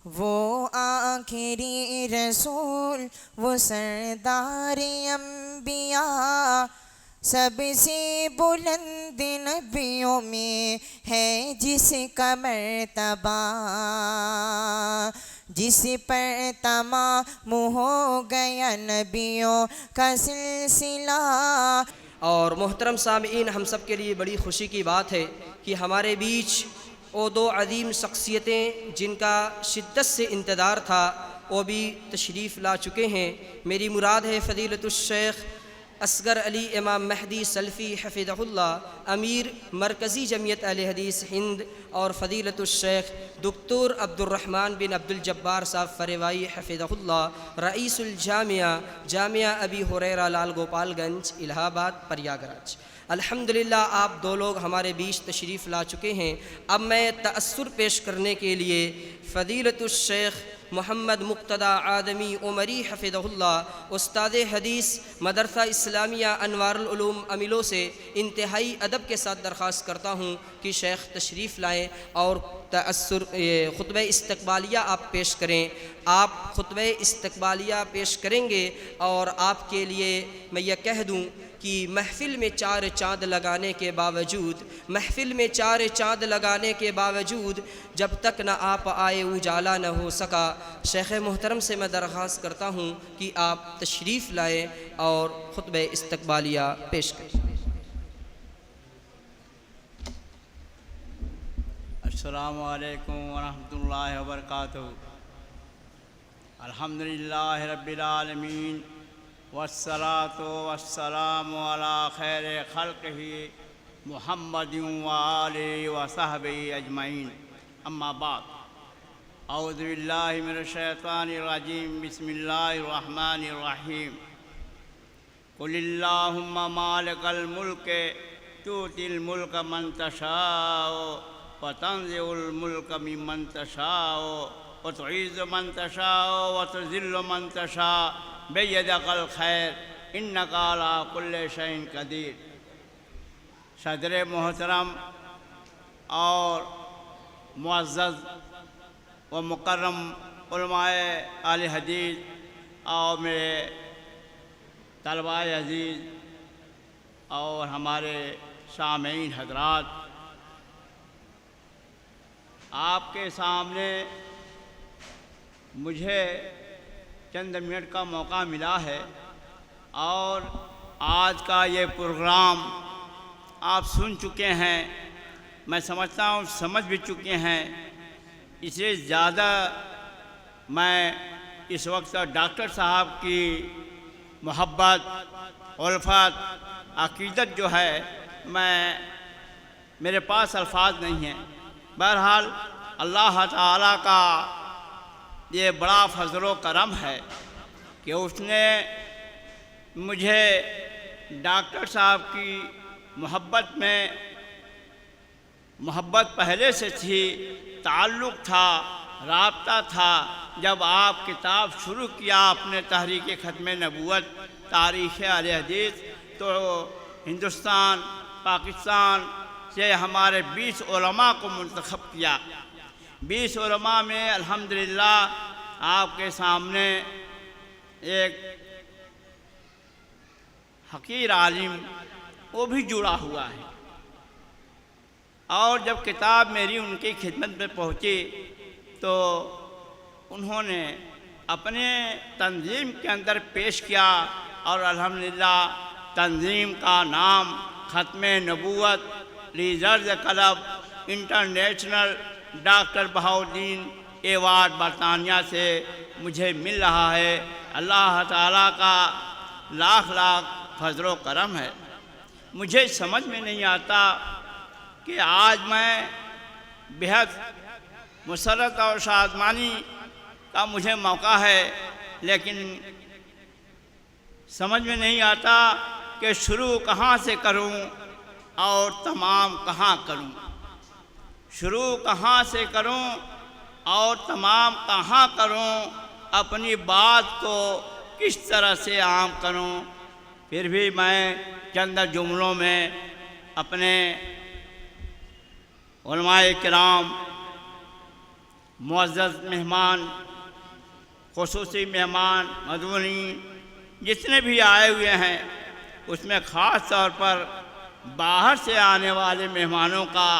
वो आखिरी रसूल, वो सरदार अंबिया, सबसे बुलंद नबियों में है जिसका मर्तबा, जिस पर तमाम हो गया नबियों का सिलसिला। और मोहतरम सामीन, हम सब के लिए बड़ी खुशी की बात है कि हमारे बीच वो दो अजीम शख्सियतें जिनका शिद्दत से इंतज़ार था वो भी तशरीफ़ ला चुके हैं। मेरी मुराद है फ़दीलतुश्शेख असगर अली इमाम महदी सल्फ़ी हफ़िज़हुल्लाह, अमीर मरकज़ी जमियत अहले हदीस हिंद, और फ़दीलतुश्शेख डॉक्टर अब्दुर्रहमान बिन अब्दुल जब्बार साहब फ़रवाई हफ़िज़हुल्लाह, रईसुल जामिया जामिया अबी हुरैरा लाल गोपालगंज इलाहाबाद प्रयागराज। अल्हम्दुलिल्लाह आप दो लोग हमारे बीच तशरीफ़ ला चुके हैं। अब मैं तअस्सुर पेश करने के लिए फ़दीलतुश्शेख मोहम्मद मुक़्तदा आदमी उमरी हफ़िज़हुल्लाह, उस्ताद हदीस मदरसा इस्लामिया अनवारुल उलूम अमिलो से इंतहाई अदब के साथ दरख्वास्त करता हूँ कि शेख तशरीफ़ लाएँ और तअस्सुर ख़ुतबा इस्तक़बालिया आप पेश करें। आप ख़ुतबा इस्तक़बालिया पेश करेंगे और आपके लिए मैं यह कह दूँ कि महफ़िल में चार चाँद लगाने के बावजूद, महफ़िल में चार चाँद लगाने के बावजूद जब तक न आप आए उजाला न हो सका। शेख़ मोहतरम से मैं दरख्वास्त करता हूँ कि आप तशरीफ़ लाएँ और ख़ुतबा इस्तक़बालिया पेश करें। अस्सलामु अलैकुम वरहमतुल्लाहि वबरकातुहू। अल्हम्दुलिल्लाहि रब्बिल आलमीन वस्सलातु वस्सलामु अला खैरि खल्क़िही मुहम्मदिन व आलिहि व सहबिही अजमईन, अम्मा बाद। औज़ु बिल्लाहि मिनश शैतानिर रजीम, बिस्मिल्लाहिर रहमानिर रहीम। कुलिल्लाहुम्मा मालिकल मुल्क तूतिल मुल्क मन तशाओ व तंज़िउल मुल्क मिम्मन तशाओ व तुइज़्ज़ु मन तशाओ व तुज़िल्लु मन तशाओ बियदिकल खैर इन्नका अला कुल्लि शैइन क़दीर। सदर मोहतरम और मुअज़्ज़ज़ व मुकर्रम उलमाए आले हदीस और मेरे तलबाए अज़ीज़ और हमारे सामीन हज़रात, आपके सामने मुझे चंद मिनट का मौका मिला है और आज का ये प्रोग्राम आप सुन चुके हैं, मैं समझता हूँ समझ भी चुके हैं। इससे ज़्यादा मैं इस वक्त डॉक्टर साहब की मोहब्बत, उल्फत, अक़ीदत जो है, मेरे पास अल्फाज नहीं हैं। बहरहाल अल्लाह ताला का ये बड़ा फजलो करम है कि उसने मुझे डॉक्टर साहब की मोहब्बत पहले से थी, ताल्लुक़ था, राब्ता था। जब आप किताब शुरू किया आपने तहरीक ख़त्म नबूवत तारीख़ अहले हदीस, तो हिंदुस्तान पाकिस्तान से हमारे 20 उलमा को मुंतखब किया। 20 उलमा में अल्हम्दुलिल्लाह आपके सामने एक हकीर आलिम वो भी जुड़ा हुआ है। और जब किताब मेरी उनकी खिदमत में पहुंची तो उन्होंने अपने तंजीम के अंदर पेश किया और अल्हम्दुलिल्लाह तंजीम का नाम ख़त्म नबूवत reserve club international doctor Bahauddin award बरतानिया से मुझे मिल रहा है। अल्लाह ताला का लाख लाख फजलो करम है। मुझे समझ में नहीं आता कि आज मैं बेहद मुसरत और शादमानी का मुझे मौका है, लेकिन समझ में नहीं आता कि शुरू कहाँ से करूं और तमाम कहाँ करूं। शुरू कहाँ से करूं और तमाम कहाँ करूं, अपनी बात को किस तरह से आम करूं। फिर भी मैं चंद जुमलों में अपने उलमाए किराम मुअज़्ज़ज़ मेहमान, ख़ुसूसी मेहमान मदूनी जितने भी आए हुए हैं, उसमें ख़ास तौर पर बाहर से आने वाले मेहमानों का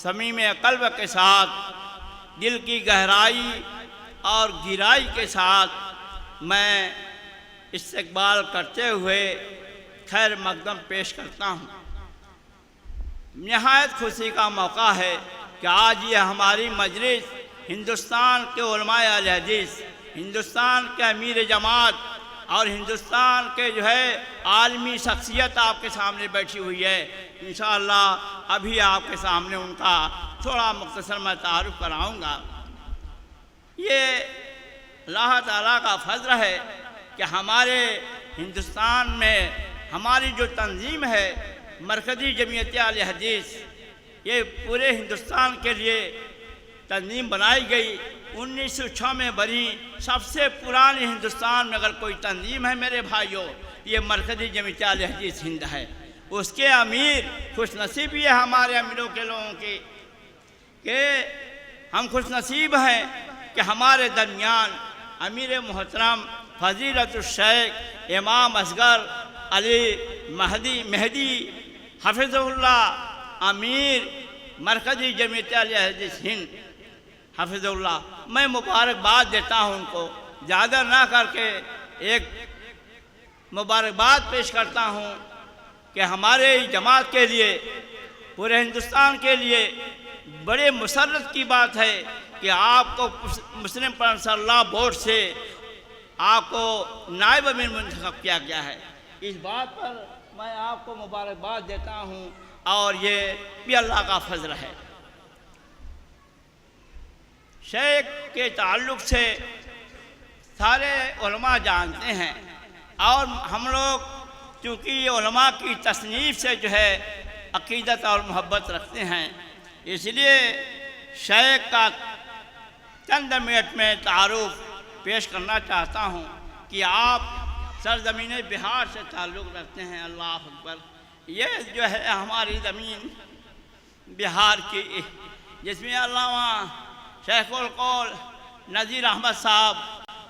समीम क़ल्ब के साथ, दिल की गहराई और गिराई के साथ मैं इस्तक़बाल करते हुए खैर मक़दम पेश करता हूँ। नहायत खुशी का मौका है कि आज ये हमारी मजलिस हिंदुस्तान के उलमाए अहले हदीस, हिंदुस्तान के अमीर जमात और हिंदुस्तान के जो है आलमी शख्सियत आपके सामने बैठी हुई है। इंशाअल्लाह अभी आपके सामने उनका थोड़ा मुख्तसर मैं तारुफ कराऊँगा। ये अल्लाह ताला का फज़्ल है कि हमारे हिंदुस्तान में हमारी जो तंजीम है मरकज़ी जमीयत अहले हदीस, ये पूरे हिंदुस्तान के लिए तंजीम बनाई गई। 1906 में बनी सबसे पुरानी हिंदुस्तान में अगर कोई तंजीम है मेरे भाइयों, ये मरकज़ी जमीयत अहले हदीस हिंद है। उसके अमीर खुशनसीबी है हमारे अमीरों के लोगों की कि हम खुशनसीब हैं कि हमारे दरमियान अमीर मोहतरम फ़ज़ीलतुश्शैख़ इमाम असगर अली महदी हफ़िज़ुल्लाह अमीर मरकज़ी जमीयत अहले हदीस हिंद हफ़िज़ुल्लाह, मैं मुबारकबाद देता हूँ उनको। ज़्यादा ना करके एक मुबारकबाद पेश करता हूँ कि हमारे जमात के लिए, पूरे हिंदुस्तान के लिए बड़े मुसर्रत की बात है कि आपको मुस्लिम सल्लाह बोर्ड से आपको नायब अमीर मुंतखब किया गया है। इस बात पर मैं आपको मुबारकबाद देता हूँ और ये भी अल्लाह का फजल है। शेख के ताल्लुक़ से सारे उलमा जानते हैं और हम लोग चूँकि ये उलमा की तसनीफ़ से जो है अक़ीदत और मोहब्बत रखते हैं, इसलिए शेख का चंद मिनट में तारुफ पेश करना चाहता हूँ कि आप सरज़मीन बिहार से ताल्लुक़ रखते हैं। अल्लाह अकबर। ये जो है हमारी ज़मीन बिहार की, जिसमें अल्लामा शेखुल कौल नज़ीर अहमद साहब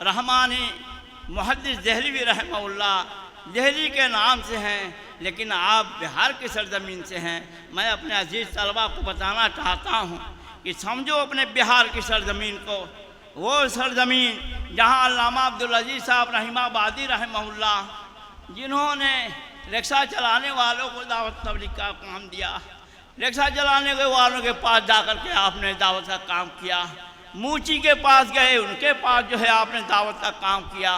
रहमानी मुहद्दिस देहलवी रहमहुल्लाह देहली के नाम से हैं, लेकिन आप बिहार की सरज़मीन से हैं। मैं अपने अजीज़ तलबा को बताना चाहता हूँ कि समझो अपने बिहार की सरज़मीन को, वो सरज़मीन जहाँ अल्लामा अब्दुल अज़ीज़ साहब रहीमाबादी रहमहुल्लाह, जिन्होंने रिक्शा चलाने वालों को दावत तबलीग का काम दिया, रिक्शा चलाने के वालों के पास जाकर के आपने दावत का काम किया, मूची के पास गए उनके पास जो है आपने दावत का काम किया,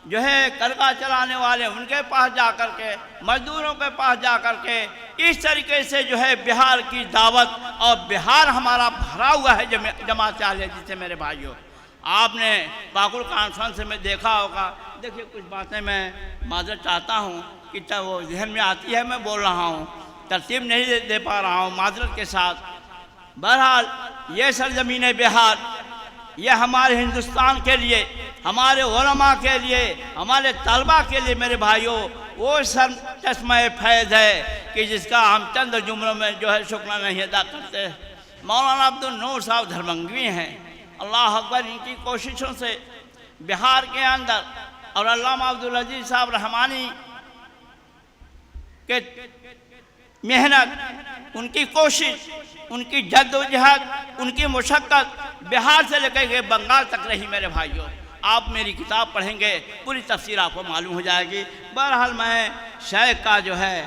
जो है करगा चलाने वाले उनके पास जा कर के, मजदूरों के पास जा कर के, इस तरीके से जो है बिहार की दावत, और बिहार हमारा भरा हुआ है जमात अहले हदीस से। मेरे भाइयों, आपने पाकुल कॉन्फ्रेंस में देखा होगा। देखिए कुछ बातें मैं माजरत चाहता हूँ कि वो जहन में आती है, मैं बोल रहा हूँ, तरतीब नहीं दे पा रहा हूँ माजरत के साथ। बहरहाल ये सरज़मीन बिहार, ये हमारे हिंदुस्तान के लिए, हमारे उलमा के लिए, हमारे तलबा के लिए मेरे भाइयों वो सर चश्मा फैज़ है कि जिसका हम चंद जुमलों में जो है शुक्र नहीं अदा करते। मौलाना अब्दुल नूर साहब धर्मंगवी हैं, अल्लाह अकबर। इनकी कोशिशों से बिहार के अंदर और अल्लामा अब्दुल अज़ीज़ साहब रहमानी के मेहनत, उनकी कोशिश, उनकी जद्दोजहद, उनकी मुशक्क़त बिहार से लेकर के बंगाल तक रही। मेरे भाइयों, आप मेरी किताब पढ़ेंगे पूरी तफसीर आपको मालूम हो जाएगी। बहरहाल मैं शेख का जो है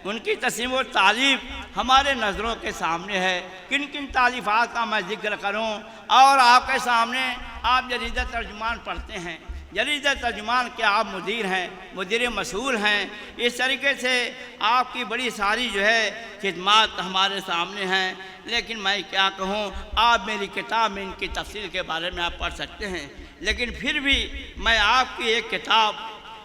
उनकी तस्नीफ़ व तालीफ़ हमारे नज़रों के सामने है। किन किन तालीफ़ात का मैं ज़िक्र करूं, और आपके सामने आप जरीदा तर्जुमान पढ़ते हैं। जरीदा तर्जुमान के आप मुदीर हैं, मुदीर मसूल हैं। इस तरीके से आपकी बड़ी सारी जो है खिदमात हमारे सामने हैं। लेकिन मैं क्या कहूँ, आप मेरी किताब में इनकी तफसील के बारे में आप पढ़ सकते हैं, लेकिन फिर भी मैं आपकी एक किताब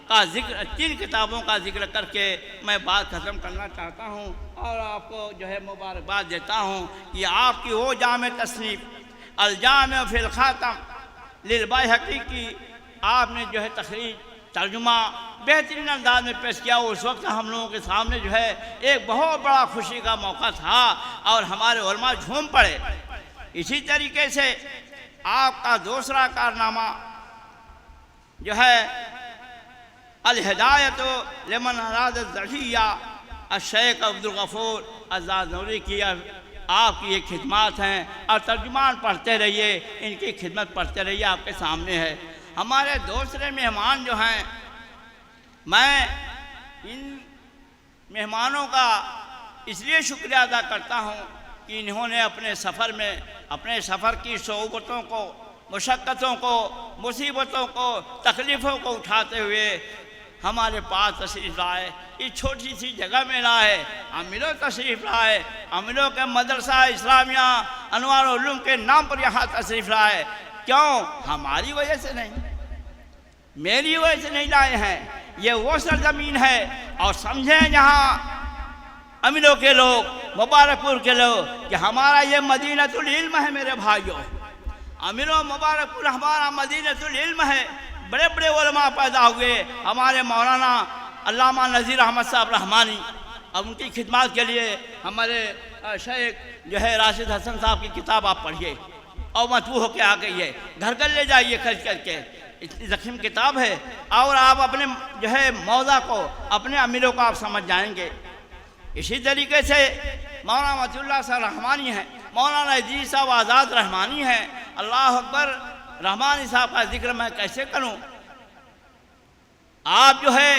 का जिक्र, 3 किताबों का जिक्र करके मैं बात ख़त्म करना चाहता हूँ और आपको जो है मुबारकबाद देता हूँ कि आपकी वो जामे तसनीफ़ अल-जामे फ़िल ख़ातम लिल बैहक़ी की आपने जो है तखरीज तर्जुमा बेहतरीन अंदाज में पेश किया। उस वक्त हम लोगों के सामने जो है एक बहुत बड़ा खुशी का मौका था और हमारे उलमा झूम पड़े। इसी तरीके से आपका दूसरा कारनामा जो है अल हिदायत लिमन अराद ज़हिया शेख अब्दुल गफूर आज़ाद नूरी की आपकी ये खिदमत हैं और तर्जुमान पढ़ते रहिए, इनकी खिदमत पढ़ते रहिए, आपके सामने है। हमारे दूसरे मेहमान जो हैं, मैं इन मेहमानों का इसलिए शुक्रिया अदा करता हूँ कि इन्होंने अपने सफ़र की सोबतों को, मुशक्क़तों को, मुसीबतों को, तकलीफ़ों को उठाते हुए हमारे पास तशरीफ़ लाए। इस छोटी सी जगह में लाए, अमीरों तशरीफ़ लाए, अमीरों के मदरसा इस्लामिया अनवार उलूम के नाम पर यहाँ तशरीफ़ लाए। क्यों? हमारी वजह से नहीं, मेरी वजह से नहीं लाए हैं। ये वो सरजमीन है, और समझें यहाँ अमीरों के लोग, मुबारकपुर के लोग, कि हमारा ये मदीनतुल इल्म है मेरे भाइयों। अमीरों मुबारकपुर हमारा मदीनतुल इल्म है। बड़े बड़े उलमा पैदा हुए। हमारे मौलाना अल्लामा नज़ीर अहमद साहब रहमानी, अब उनकी खिदमत के लिए हमारे शेख जो है राशिद हसन साहब की किताब आप पढ़िए और मतबू होकर आ गई है, घर घर ले जाइए खर्च करके। इतनी ज़ख़ीम किताब है, और आप अपने जो है मौज़ा को, अपने अमीरों को आप समझ जाएंगे। इसी तरीके से मौलाना मतुल्लाह साहब रहमानी हैं, मौलाना इदरीस साहब आज़ाद रहमानी हैं। अल्लाह अकबर, रहमानी साहब का जिक्र मैं कैसे करूं? आप जो है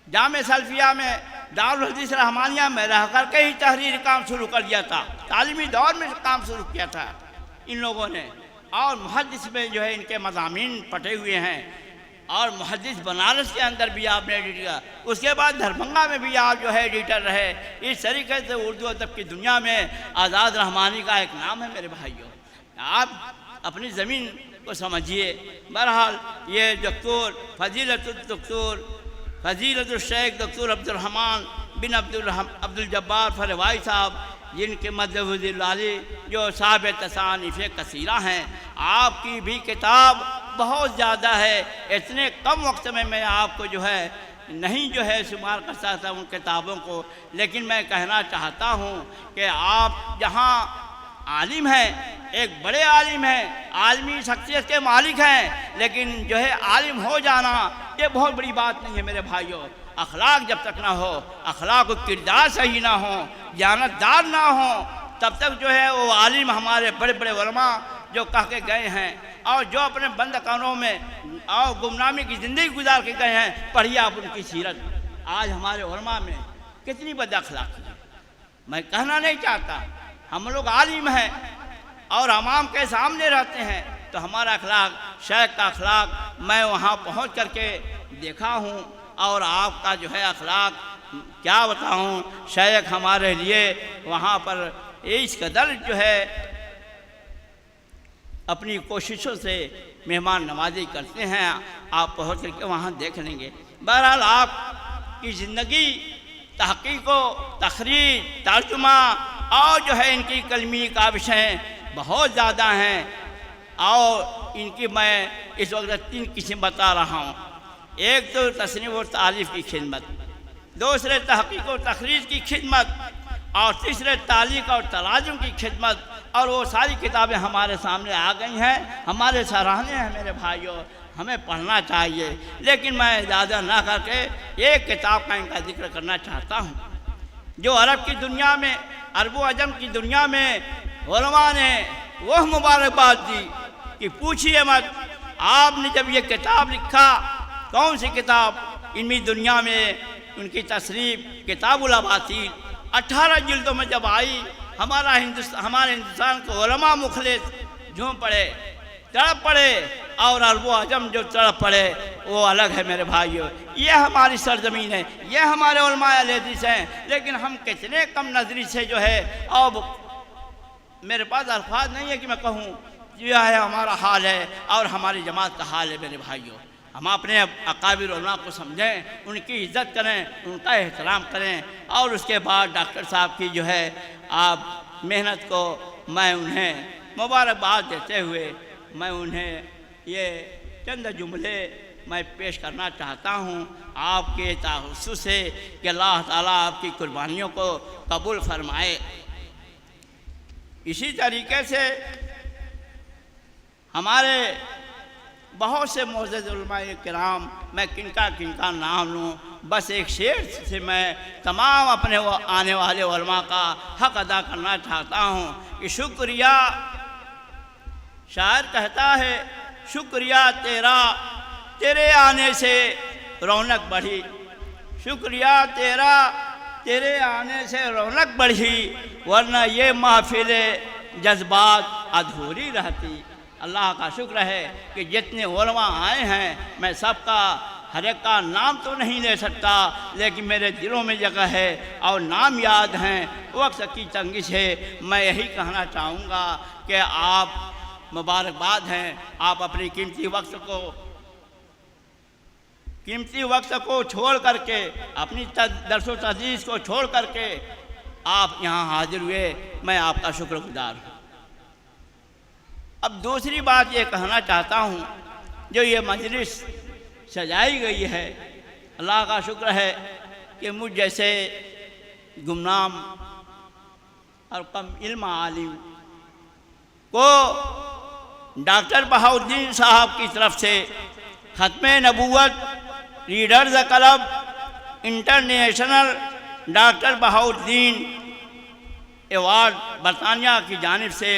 जामे सल्फिया में, दारुल हदीस रहमानिया में रह कर के ही तहरीर काम शुरू कर दिया था, तालीमी दौर में काम शुरू किया था इन लोगों ने। और मुहद्दिस में जो है इनके मज़ामीन पटे हुए हैं, और मुहद्दिस बनारस के अंदर भी आपने एडिट किया, उसके बाद दरभंगा में भी आप जो है एडिटर रहे। इस तरीके से उर्दू अदब की दुनिया में आज़ाद रहमानी का एक नाम है मेरे भाइयों। आप अपनी ज़मीन को समझिए। बहरहाल ये डॉक्टर फ़जीलतुल शेख डॉक्टर अब्दुर्रहमान बिन अब्दुल जब्बार फरवाई साहब, जिनके मदहुज़िल्लाली जो साहब तसानीफ़ कसीरा हैं, आपकी भी किताब बहुत ज़्यादा है। इतने कम वक्त में मैं आपको जो है नहीं जो है शुमार कर सकता उन किताबों को, लेकिन मैं कहना चाहता हूँ कि आप जहाँ आलिम हैं, एक बड़े आलिम हैं, आलमी शख्सियत के मालिक हैं, लेकिन जो है आलिम हो जाना ये बहुत बड़ी बात नहीं है मेरे भाइयों। अखलाक जब तक ना हो, अखलाक किरदार सही ना हो, जानतदार ना हो, तब तक जो है वो आलिम हमारे बड़े बड़े उलमा जो कह के गए हैं, और जो अपने बंद कानों में और गुमनामी की ज़िंदगी गुजार के गए हैं, पढ़िए आप उनकी सीरत। आज हमारे उलमा में कितनी बदअखलाकी है। मैं कहना नहीं चाहता, हम लोग आलिम हैं और अवाम के सामने रहते हैं, तो हमारा अखलाक, शेख का अखलाक मैं वहाँ पहुँच करके देखा हूँ, और आपका जो है अखलाक क्या बताऊँ। शेख हमारे लिए वहाँ पर इस कदर जो है अपनी कोशिशों से मेहमान नवाजी करते हैं, आप पहुँच करके वहाँ देख लेंगे। बहरहाल आपकी ज़िंदगी तहक़ीक़, तख़रीज, तर्जुमा और जो है इनकी कलमी का विषय बहुत ज़्यादा हैं, और इनकी मैं इस वक्त 3 किस्म बता रहा हूँ। एक तो तसनीफ़ और तारीफ़ की खिदमत, दूसरे तहक़ीक़ और तख़रीज की खिदमत, और तीसरे तालीक़ और तराजुम की खिदमत। और वो सारी किताबें हमारे सामने आ गई हैं, हमारे सराहने हैं मेरे भाइयों, हमें पढ़ना चाहिए। लेकिन मैं ज़्यादा ना करके एक किताब का इनका जिक्र करना चाहता हूँ, जो अरब की दुनिया में, अरब अजम की दुनिया में उलमा ने वह मुबारकबाद दी कि पूछिए मत। आपने जब ये किताब लिखा, कौन सी किताब? इनकी दुनिया में उनकी तसरीफ़ किताबुल अबातील 18 जिल्दों में जब आई, हमारे हिंदुस्तान के उलमा मुखलिस झूम पड़े, तड़प पड़े, और अरब अजम जो तड़प पड़े वो अलग है मेरे भाइयों। ये हमारी सरजमीन है, ये हमारे उलमा हदीस हैं, लेकिन हम कितने कम नजरी से जो है, अब मेरे पास अल्फाज नहीं है कि मैं कहूँ यह है हमारा हाल है और हमारी जमात का हाल है मेरे भाइयों। हम अपने अकाबिर उलमा को समझें, उनकी इज़्ज़त करें, उनका एहतराम करें, और उसके बाद डॉक्टर साहब की जो है आप मेहनत को मैं उन्हें मुबारकबाद देते हुए मैं उन्हें ये चंद जुमले मैं पेश करना चाहता हूँ आपके ताहुस्सुस से कि अल्लाह ताला आपकी कुर्बानियों को कबूल फरमाए। इसी तरीके से हमारे बहुत से मोअज़्ज़ज़ उलमाए किराम, मैं किनका किनका नाम लूँ, बस एक शेर से मैं तमाम अपने वो आने वाले उलमा का हक़ अदा करना चाहता हूँ कि शुक्रिया, शायर कहता है शुक्रिया तेरा तेरे आने से रौनक बढ़ी, शुक्रिया तेरा तेरे आने से रौनक बढ़ी, वरना ये महफिल जज्बात अधूरी रहती। अल्लाह का शुक्र है कि जितने उलमा आए हैं, मैं सबका हर एक का नाम तो नहीं ले सकता, लेकिन मेरे दिलों में जगह है और नाम याद हैं। वक्त की तंगी से मैं यही कहना चाहूँगा कि आप मुबारकबाद हैं, आप अपनी कीमती वक्त को छोड़ करके, अपनी दर्स व तदरीस को छोड़ करके आप यहाँ हाजिर हुए, मैं आपका शुक्रगुजार हूँ। अब दूसरी बात ये कहना चाहता हूँ, जो ये मजलिस सजाई गई है, अल्लाह का शुक्र है कि मुझ जैसे गुमनाम और कम इल्म आलिम को डॉक्टर बहाउद्दीन साहब की तरफ से ख़त्म नबूवत readers club international doctor Bahauddin award बरतानिया की जानिब से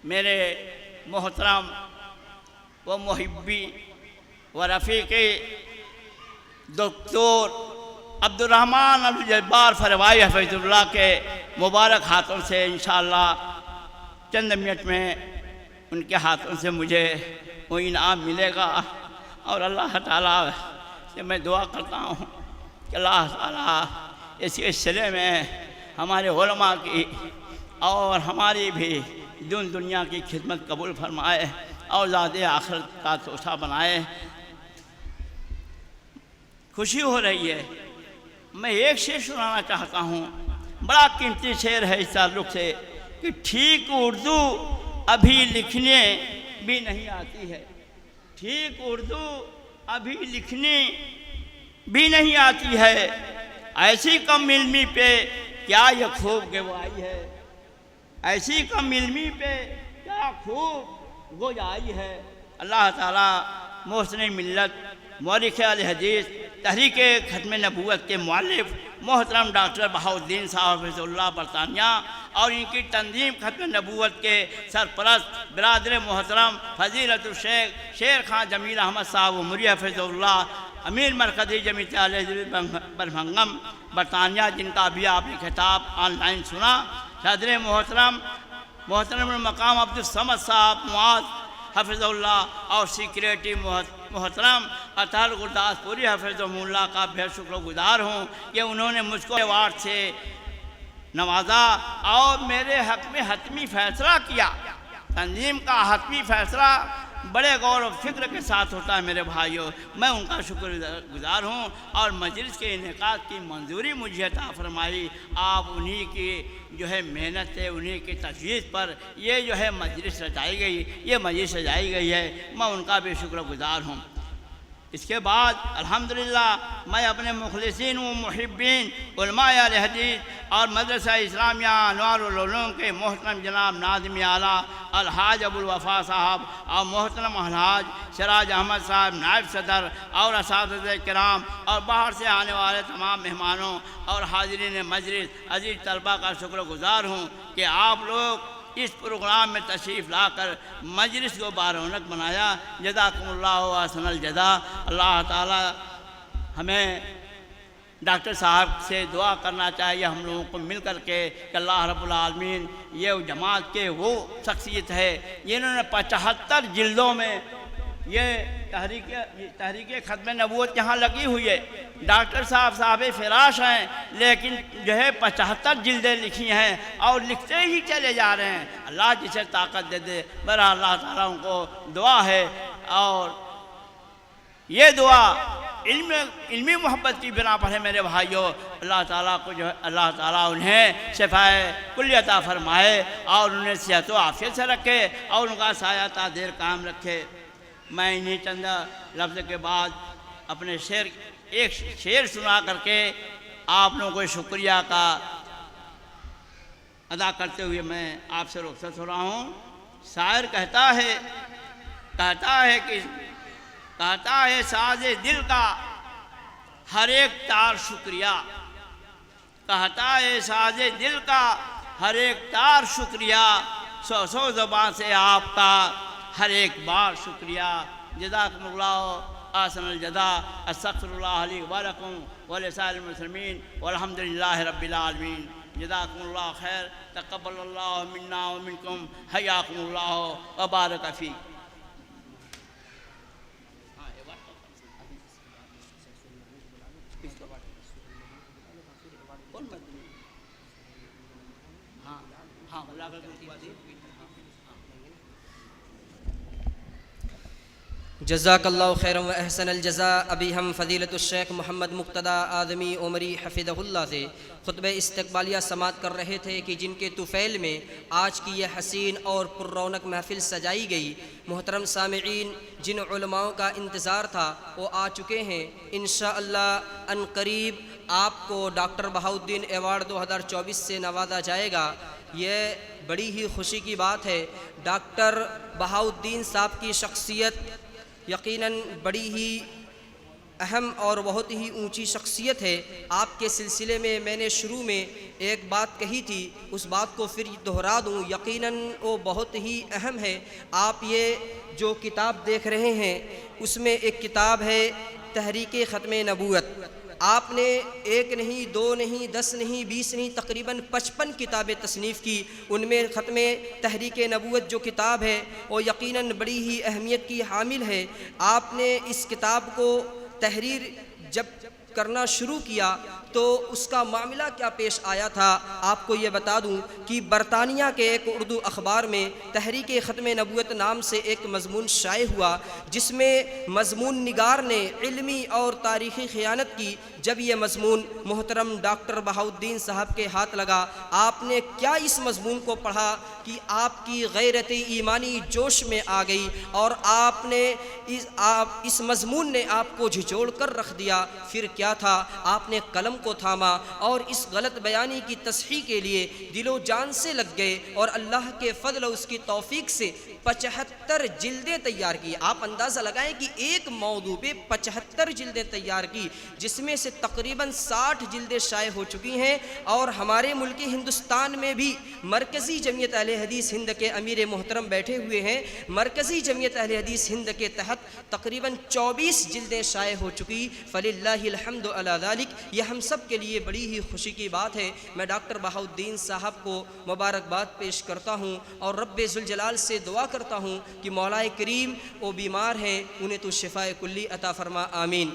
मेरे मोहतरम व मुहिब्बी व रफ़ीक़े डॉक्टर अब्दुर्रहमान अब्दुल जब्बार फरवाई हफ़ीज़ुल्लाह के मुबारक हाथों से इंशाअल्लाह चंद मिनट में उनके हाथों से मुझे वो इनाम मिलेगा। और अल्लाह ताला से मैं दुआ करता हूँ कि अल्लाह ताला इस सिलसिले में हमारे उलमा की और हमारी भी दुनिया की खिदमत कबूल फरमाए और ज़ादे आखिरत का तोहफ़ा बनाए। खुशी हो रही है, मैं एक शेर सुनाना चाहता हूँ, बड़ा कीमती शेर है इस ताल्लुक़ से कि ठीक उर्दू अभी लिखने भी नहीं आती है, ठीक उर्दू अभी लिखने भी नहीं आती है, ऐसी कम इल्मी पे क्या ये खूब गवाही है, ऐसी कम इल्मी पे क्या खूब गोयाई है। अल्लाह ताला मोहसिन मिल्लत मौलिक अल हदीस तहरीक ख़त्म नबूवत के मुअल्लिफ़ मोहतरम डॉक्टर बहाउद्दीन साहब हफ़ीज़ुल्लाह बरतानिया और इनकी तंजीम ख़त्म नबूवत के सरपरस्त बिरादर मोहतरम फ़ज़ीलतुल शेख शेर खां जमील अहमद साहब उमरी हफ़ीज़ुल्लाह अमीर मरकज़ी जमीयत अहले हदीस बरभंगम बरतानिया, जिनका भी आपने खिताब ऑनलाइन सुना, सदर मोहतरम मकाम अब्दुल समद साहब मुआज़ हफ़ीज़ुल्लाह और सेक्रेटरी मोहतरम अतहर गुरदासपुरी हफ़ीज़ुल्लाह का बेहद शुक्रगुजार हूँ कि उन्होंने मुझको अवार्ड से नवाजा और मेरे हक़ में हतमी फ़ैसला किया। तंजीम का हतमी फ़ैसला बड़े गौर और फिक्र के साथ होता है मेरे भाइयों, मैं उनका शुक्रगुजार हूँ और मजलिस के इनेकाद की मंजूरी मुझे अता फरमाई। आप उन्हीं की जो है मेहनत है, उन्हीं की तजवीज़ पर ये जो है मजलिस सजाई गई, ये मजलिस सजाई गई है, मैं उनका भी शुक्रगुजार हूँ। इसके बाद अल्हम्दुलिल्लाह मैं अपने मुखलिसीन व मुहिब्बीन उलमाए अहले हदीस और मदरसा इस्लामिया अनवारुल उलूम के मोहतरम जनाब नाज़िम आला अलहाज अबुल वफ़ा साहब और मोहतरम अलहाज सिराज अहमद साहब नायब सदर और असातिज़े किराम और बाहर से आने वाले तमाम मेहमानों और हाज़रीन मजलिस अज़ीज़ तलबा का शुक्रगुजार हूँ कि आप लोग इस प्रोग्राम में तशरीफ़ लाकर मजलिस को बारौनक बनाया। जज़ाकुमुल्लाहु अहसनल जज़ा। अल्लाह ताला हमें डॉक्टर साहब से दुआ करना चाहिए हम लोगों को मिल कर के कि अल्लाह रब्बुल आलमीन ये जमात के वो शख्सियत है जिन्होंने 75 जिल्दों में ये तहरीक ख़त्म नबूवत यहाँ लगी हुई है। डॉक्टर साहब फ़िराश हैं, लेकिन जो है 75 जिल्दें लिखी हैं और लिखते ही चले जा रहे हैं। अल्लाह जिसे ताकत दे दे, बरा अल्लाह ताला उनको दुआ है और ये दुआ इल्मी मोहब्बत की बिना पर है मेरे भाइयों। अल्लाह ताला को जो अल्लाह ताला उन्हें शिफ़ाए कुल्ली अता फरमाए और उन्हें सेहत व आफ़ियत से रखे और उनका साया ता देर कायम रखे। मैं इन्हीं चंद लफ्ज़ के बाद अपने एक शेर सुना करके आप लोगों को शुक्रिया का अदा करते हुए मैं आपसे रुखसत हो रहा हूँ। शायर कहता है साजे दिल का हर एक तार शुक्रिया, कहता है साजे दिल का हर एक तार शुक्रिया, सौ सौ ज़बान से आपका हर एक बार शुक्रिया। जज़ाकुमुल्लाह आसनल जज़ा, अस्तग़फिरुल्लाह ली व लकुम व लिसाइरिल मुस्लिमीन वल्हम्दुलिल्लाहि रब्बिल आलमीन। जज़ाकुमुल्लाह खैर, तक़ब्बलल्लाहु मिन्ना व मिनकुम, हय्याकुमुल्लाह व बारक फ़ीक। जज़ाकल्लाहु खैरन व अहसनल जज़ा। अभी हम फ़ज़ीलतुश्शेख मोहम्मद मुक़्तदा आदमी उमरी हफ़िज़हुल्लाह से ख़ुतबे इस्तक़बालिया समात कर रहे थे कि जिनके तुफ़ैल में आज की यह हसीन और पुर्रौनक महफ़िल सजाई गई। मोहतरम सामिईन, जिन उलमाओं का इंतज़ार था वो आ चुके हैं। इंशाअल्लाह अनक़रीब आपको डॉक्टर बहाउद्दीन एवार्ड 2024 से नवाजा जाएगा। यह बड़ी ही खुशी की बात है। डॉक्टर बहाउद्दीन साहब की शख्सियत यकीनन बड़ी ही अहम और बहुत ही ऊंची शख्सियत है। आपके सिलसिले में मैंने शुरू में एक बात कही थी, उस बात को फिर दोहरा दूं, यकीनन वो बहुत ही अहम है। आप ये जो किताब देख रहे हैं उसमें एक किताब है तहरीक ख़त्म नबूवत। आपने एक नहीं, दो नहीं, 10 नहीं, 20 नहीं, तकरीबन 55 किताबें तसनीफ़ की। उनमें ख़त्म तहरीक नबूवत जो किताब है वो यकीनन बड़ी ही अहमियत की हामिल है। आपने इस किताब को तहरीर जब करना शुरू किया तो उसका मामला क्या पेश आया था, आपको ये बता दूं कि बरतानिया के एक उर्दू अखबार में तहरीक ख़त्म नबूवत नाम से एक मज़मून शाये हुआ, जिसमें मज़मून निगार ने इल्मी और तारीख़ी ख़यानत की। जब ये मज़मून मोहतरम डॉक्टर बहाउद्दीन साहब के हाथ लगा, आपने क्या इस मज़मून को पढ़ा कि आपकी गैरत ईमानी जोश में आ गई और आपने इस मज़मून ने आपको झिझोड़ कर रख दिया। फिर क्या था, आपने कलम को थामा और इस गलत बयानी की तस्हीह के लिए दिलो जान से लग गए और अल्लाह के फजल और उसकी तौफीक से 75 जिल्दें तैयार की। आप अंदाज़ा लगाएं कि एक मौजू पे 75 जिल्दें तैयार की, जिसमें से तकरीबन 60 जिल्दें शाये हो चुकी हैं। और हमारे मुल्क हिंदुस्तान में भी मरकज़ी जमीयत अहले हदीस हिंद के अमीर मोहतरम बैठे हुए हैं। मरकज़ी जमीयत अहले हदीस हिंद के तहत तकरीबन 24 जिल्दें शाये हो चुकी। फ़लिल्लाहिल हम्दु अला ज़ालिक। यह हम सब के लिए बड़ी ही खुशी की बात है। मैं डॉक्टर बहाउद्दीन साहब को मुबारकबाद पेश करता हूँ और रब्बे ज़ुल जलाल से दुआ करता हूँ कि मौलाए करीम वो बीमार हैं, उन्हें तो शिफ़ाए कुल्ली अता फ़रमा। आमीन।